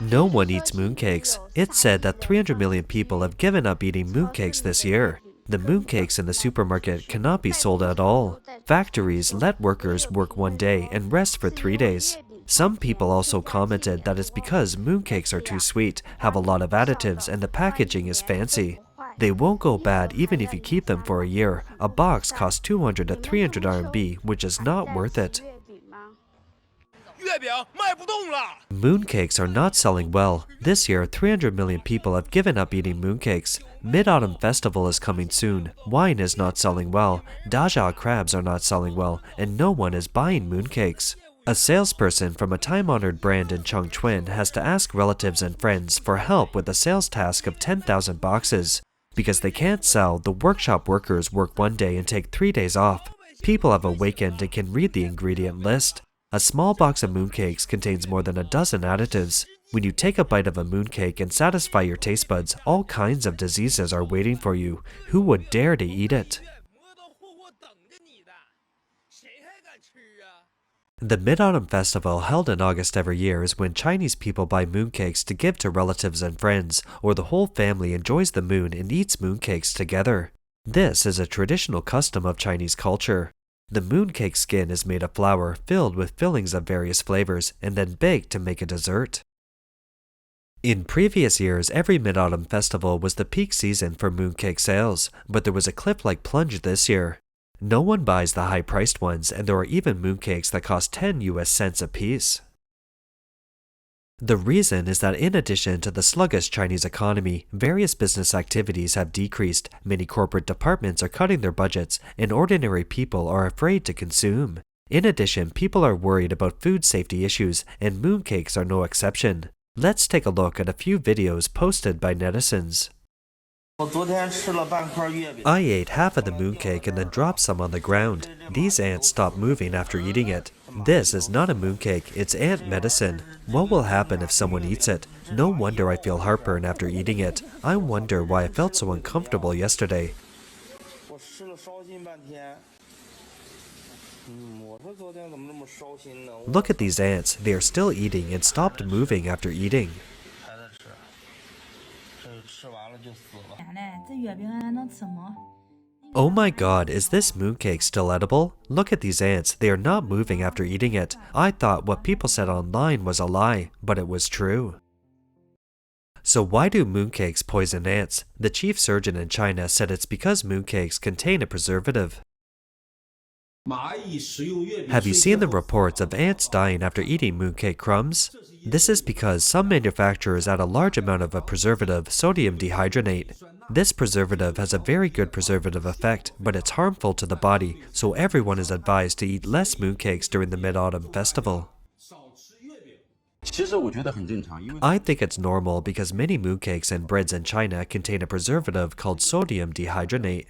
No one eats mooncakes. It's said that 300 million people have given up eating mooncakes this year. The mooncakes in the supermarket cannot be sold at all. Factories let workers work one day and rest for 3 days. Some people also commented that it's because mooncakes are too sweet, have a lot of additives, and the packaging is fancy. They won't go bad even if you keep them for a year. A box costs 200 to 300 RMB, which is not worth it. Mooncakes are not selling well. This year, 300 million people have given up eating mooncakes. MidAutumn Festival is coming soon. Wine is not selling well. Daja crabs are not selling well, and no one is buying mooncakes. A salesperson from a time-honored brand in Chongqing has to ask relatives and friends for help with a sales task of 10,000 boxes. Because they can't sell, the workshop workers work one day and take 3 days off. People have awakened and can read the ingredient list. A small box of mooncakes contains more than a dozen additives. When you take a bite of a mooncake and satisfy your taste buds, all kinds of diseases are waiting for you. Who would dare to eat it? The MidAutumn Festival, held in August every year, is when Chinese people buy mooncakes to give to relatives and friends, or the whole family enjoys the moon and eats mooncakes together. This is a traditional custom of Chinese culture. The mooncake skin is made of flour filled with fillings of various flavors and then baked to make a dessert. In previous years, every MidAutumn Festival was the peak season for mooncake sales, but there was a cliff like plunge this year. No one buys the high-priced ones, and there are even mooncakes that cost 10 US cents a piece. The reason is that in addition to the sluggish Chinese economy, various business activities have decreased, many corporate departments are cutting their budgets, and ordinary people are afraid to consume. In addition, people are worried about food safety issues, and mooncakes are no exception. Let's take a look at a few videos posted by netizens. I ate half of the mooncake and then dropped some on the ground. These ants stopped moving after eating it. This is not a mooncake, it's ant medicine. What will happen if someone eats it? No wonder I feel heartburn after eating it. I wonder why I felt so uncomfortable yesterday. Look at these ants, they are still eating and stopped moving after eating. Oh my god, is this mooncake still edible? Look at these ants, they are not moving after eating it. I thought what people said online was a lie, but it was true. So why do mooncakes poison ants? The chief surgeon in China said it's because mooncakes contain a preservative. Have you seen the reports of ants dying after eating mooncake crumbs? This is because some manufacturers add a large amount of a preservative, sodium dihydrogenate. This preservative has a very good preservative effect, but it's harmful to the body, so everyone is advised to eat less mooncakes during the Mid-Autumn Festival. I think it's normal because many mooncakes and breads in China contain a preservative called sodium dihydrogenate.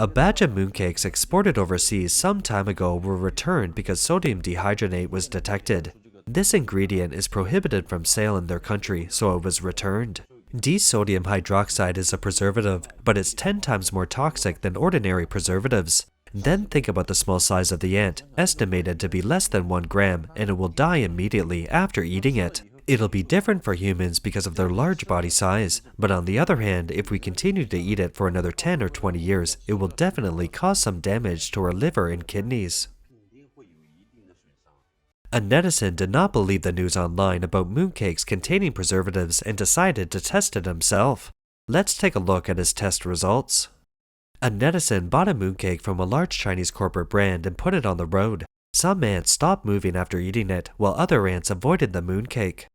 A batch of mooncakes exported overseas some time ago were returned because sodium dihydrogenate was detected. This ingredient is prohibited from sale in their country, so it was returned. D-sodium hydroxide is a preservative, but it's 10 times more toxic than ordinary preservatives. Then think about the small size of the ant, estimated to be less than 1 gram, and it will die immediately after eating it. It'll be different for humans because of their large body size, but on the other hand, if we continue to eat it for another 10 or 20 years, it will definitely cause some damage to our liver and kidneys. A netizen did not believe the news online about mooncakes containing preservatives and decided to test it himself. Let's take a look at his test results. A netizen bought a mooncake from a large Chinese corporate brand and put it on the road. Some ants stopped moving after eating it, while other ants avoided the mooncake.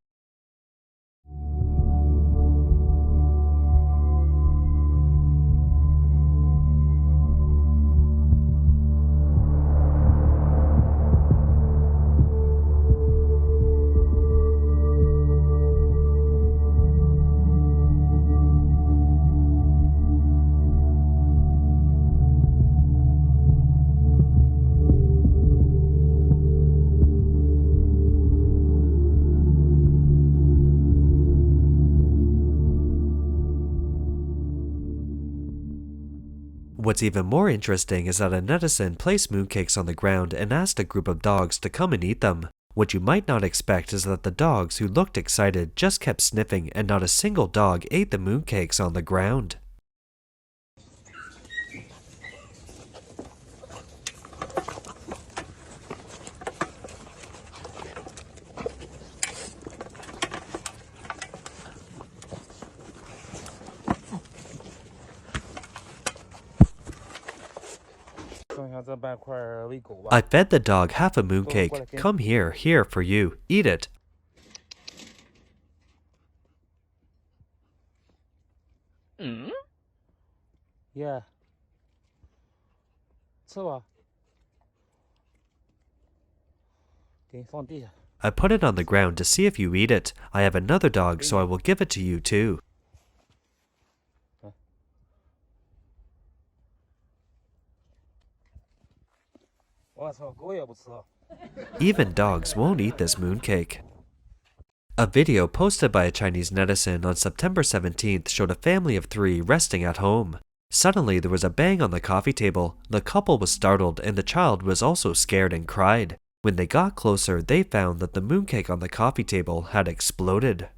What's even more interesting is that a netizen placed mooncakes on the ground and asked a group of dogs to come and eat them. What you might not expect is that the dogs who looked excited just kept sniffing and not a single dog ate the mooncakes on the ground. I fed the dog half a mooncake. Come here, here for you. Eat it. Yeah. 吃吧。给你放地下。 I put it on the ground to see if you eat it. I have another dog, so I will give it to you too. 我操，狗也不吃。 Even dogs won't eat this mooncake. A video posted by a Chinese netizen on September 17th showed a family of 3 resting at home. Suddenly, there was a bang on the coffee table. The couple was startled and the child was also scared and cried. When they got closer, they found that the mooncake on the coffee table had exploded.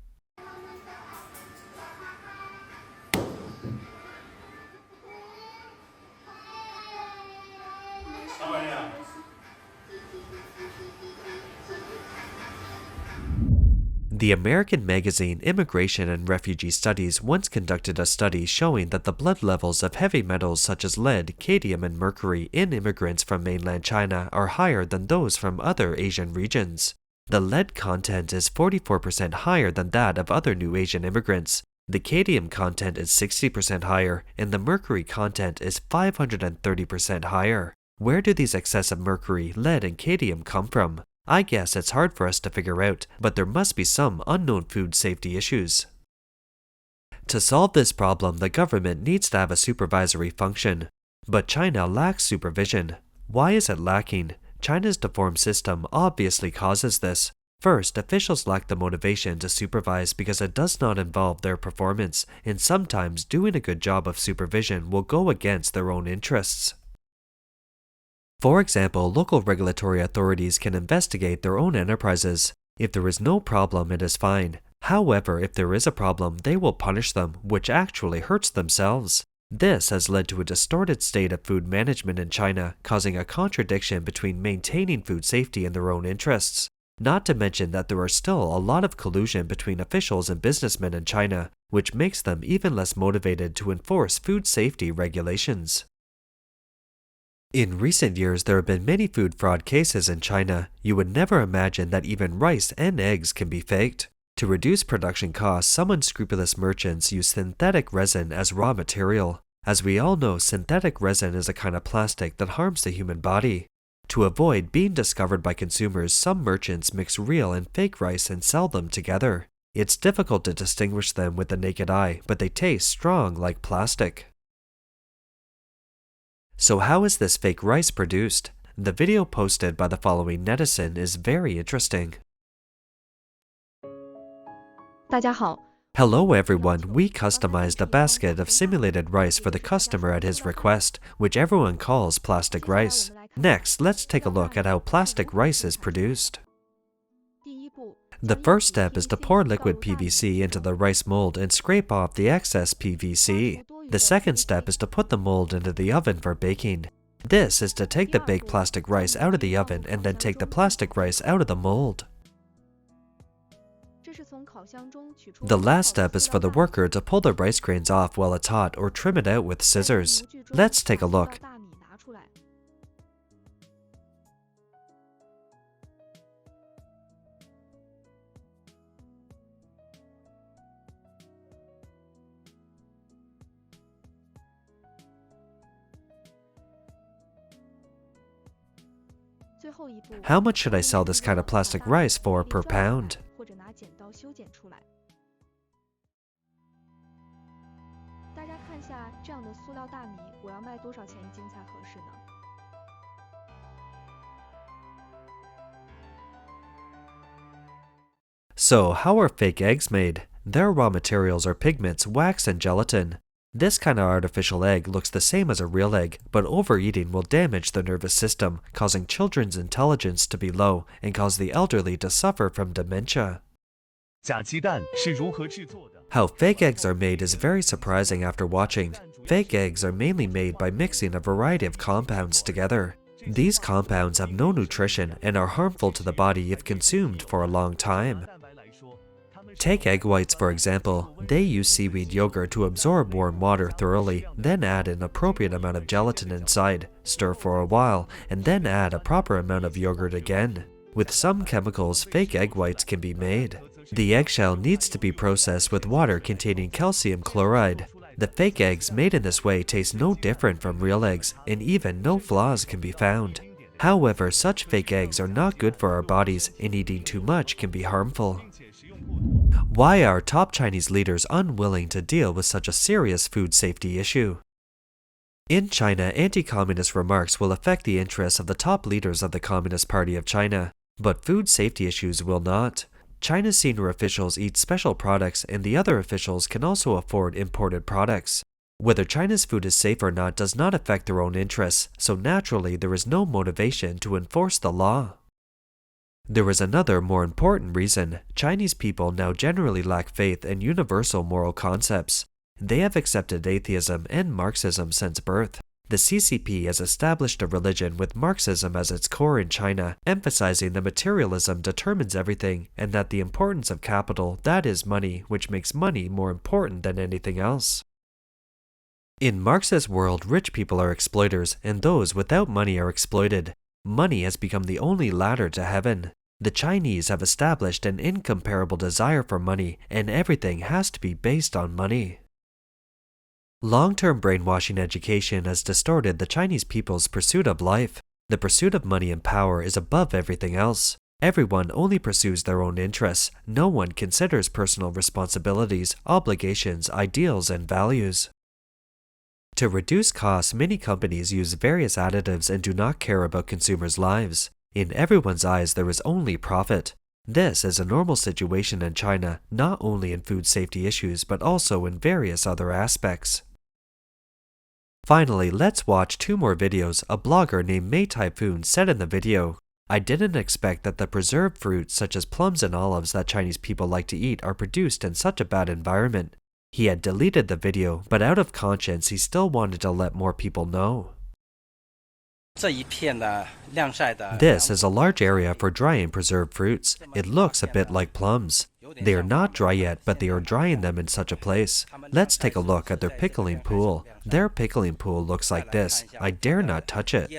The American magazine Immigration and Refugee Studies once conducted a study showing that the blood levels of heavy metals such as lead, cadmium, and mercury in immigrants from mainland China are higher than those from other Asian regions. The lead content is 44% higher than that of other new Asian immigrants. The cadmium content is 60% higher, and the mercury content is 530% higher. Where do these excessive mercury, lead, and cadmium come from? I guess it's hard for us to figure out, but there must be some unknown food safety issues. To solve this problem, the government needs to have a supervisory function. But China lacks supervision. Why is it lacking? China's deformed system obviously causes this. First, officials lack the motivation to supervise because it does not involve their performance, and sometimes doing a good job of supervision will go against their own interests. For example, local regulatory authorities can investigate their own enterprises. If there is no problem, it is fine. However, if there is a problem, they will punish them, which actually hurts themselves. This has led to a distorted state of food management in China, causing a contradiction between maintaining food safety and their own interests. Not to mention that there are still a lot of collusion between officials and businessmen in China, which makes them even less motivated to enforce food safety regulations. In recent years, there have been many food fraud cases in China. You would never imagine that even rice and eggs can be faked. To reduce production costs, some unscrupulous merchants use synthetic resin as raw material. As we all know, synthetic resin is a kind of plastic that harms the human body. To avoid being discovered by consumers, some merchants mix real and fake rice and sell them together. It's difficult to distinguish them with the naked eye, but they taste strong like plastic. So how is this fake rice produced? The video posted by the following netizen is very interesting. 大家好， Hello everyone, we customized a basket of simulated rice for the customer at his request, which everyone calls plastic rice. Next, let's take a look at how plastic rice is produced. 第一步， The first step is to pour liquid PVC into the rice mold and scrape off the excess PVC. The second step is to put the mold into the oven for baking. This is to take the baked plastic rice out of the oven and then take the plastic rice out of the mold. 这是从烤箱中取出 The last step is for the worker to pull the rice grains off while it's hot or trim it out with scissors. Let's take a look. 大米拿出来。 最后一步， How much should I sell this kind of plastic rice for per pound? 或者拿剪刀修剪出来。大家看下这样的塑料大米，我要卖多少钱一斤才合适呢？ So, how are fake eggs made? Their raw materials are pigments, wax, and gelatin. This kind of artificial egg looks the same as a real egg, but overeating will damage the nervous system, causing children's intelligence to be low and cause the elderly to suffer from dementia. 假鸡蛋是如何制作的？ How fake eggs are made is very surprising after watching. Fake eggs are mainly made by mixing a variety of compounds together. These compounds have no nutrition and are harmful to the body if consumed for a long time. Take egg whites for example. They use seaweed yogurt to absorb warm water thoroughly, then add an appropriate amount of gelatin inside, stir for a while, and then add a proper amount of yogurt again. With some chemicals, fake egg whites can be made. The eggshell needs to be processed with water containing calcium chloride. The fake eggs made in this way taste no different from real eggs, and even no flaws can be found. However, such fake eggs are not good for our bodies, and eating too much can be harmful. Why are top Chinese leaders unwilling to deal with such a serious food safety issue? In China, anti-communist remarks will affect the interests of the top leaders of the Communist Party of China, but food safety issues will not. China's senior officials eat special products, and the other officials can also afford imported products. Whether China's food is safe or not does not affect their own interests, so naturally there is no motivation to enforce the law. There is another, more important reason. Chinese people now generally lack faith in universal moral concepts. They have accepted atheism and Marxism since birth. The CCP has established a religion with Marxism as its core in China, emphasizing that materialism determines everything and that the importance of capital, that is money, which makes money more important than anything else. In Marx's world, rich people are exploiters and those without money are exploited. Money has become the only ladder to heaven. The Chinese have established an incomparable desire for money, and everything has to be based on money. Long-term brainwashing education has distorted the Chinese people's pursuit of life. The pursuit of money and power is above everything else. Everyone only pursues their own interests. No one considers personal responsibilities, obligations, ideals, and values. To reduce costs, many companies use various additives and do not care about consumers' lives. In everyone's eyes, there is only profit. This is a normal situation in China, not only in food safety issues, but also in various other aspects. Finally, let's watch two more videos a blogger named May Typhoon said in the video. I didn't expect that the preserved fruits such as plums and olives that Chinese people like to eat are produced in such a bad environment. He had deleted the video, but out of conscience he still wanted to let more people know. This is a large area for drying preserved fruits. It looks a bit like plums. They are not dry yet, but they are drying them in such a place. Let's take a look at their pickling pool. Their pickling pool looks like this. I dare not touch it.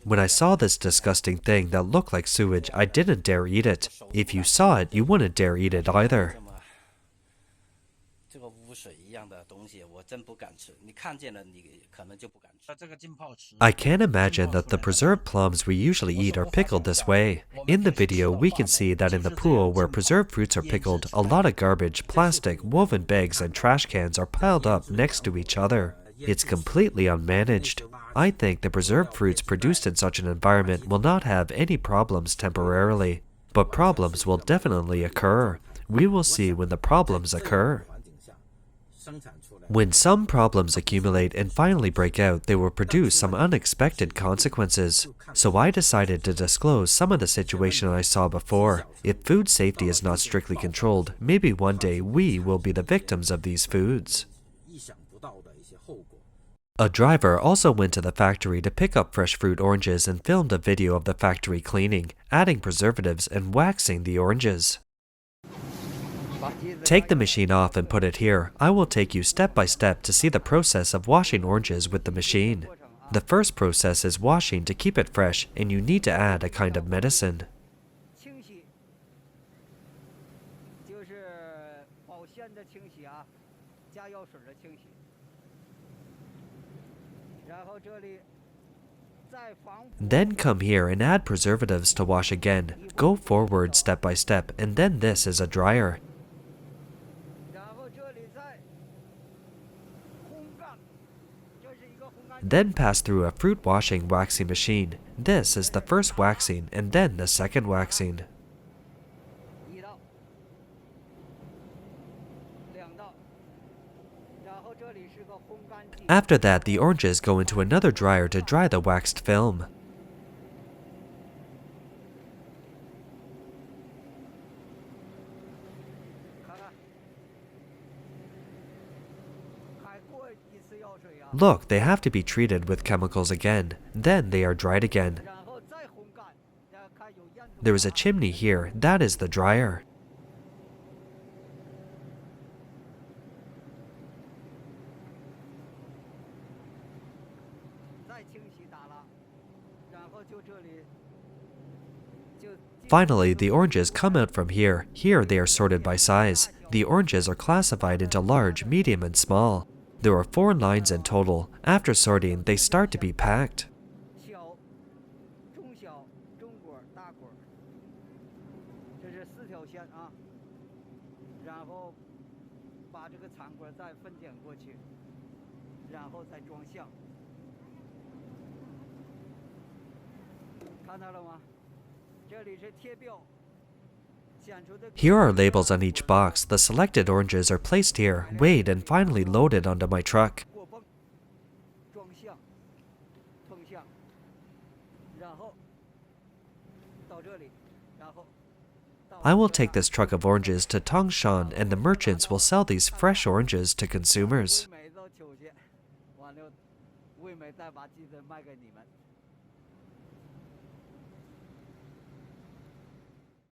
When I saw this disgusting thing that looked like sewage, I didn't dare eat it. If you saw it, you wouldn't dare eat it either. I can't imagine that the preserved plums we usually eat are pickled this way. In the video, we can see that in the pool where preserved fruits are pickled, a lot of garbage, plastic, woven bags, and trash cans are piled up next to each other. It's completely unmanaged. I think the preserved fruits produced in such an environment will not have any problems temporarily, but problems will definitely occur. We will see when the problems occur. When some problems accumulate and finally break out, they will produce some unexpected consequences. So I decided to disclose some of the situation I saw before. If food safety is not strictly controlled, maybe one day we will be the victims of these foods. A driver also went to the factory to pick up fresh fruit oranges and filmed a video of the factory cleaning, adding preservatives, and waxing the oranges. Take the machine off and put it here. I will take you step by step to see the process of washing oranges with the machine. The first process is washing to keep it fresh, and you need to add a kind of medicine. Then come here and add preservatives to wash again. Go forward step by step, and then this is a dryer. Then pass through a fruit washing waxing machine. This is the first waxing and then the second After that, the oranges go into another dryer to dry the waxed film. Look, they have to be treated with chemicals again. Then they are dried again. There is a chimney here. That is the dryer. Finally, the oranges come out from here. Here they are sorted by size. The oranges are classified into large, medium, and small. There are 4 lines in total. After sorting, they start to be packed. Here are labels on each box. The selected oranges are placed here, weighed, and finally loaded onto my truck. I will take this truck of oranges to Tangshan, and the merchants will sell these fresh oranges to consumers.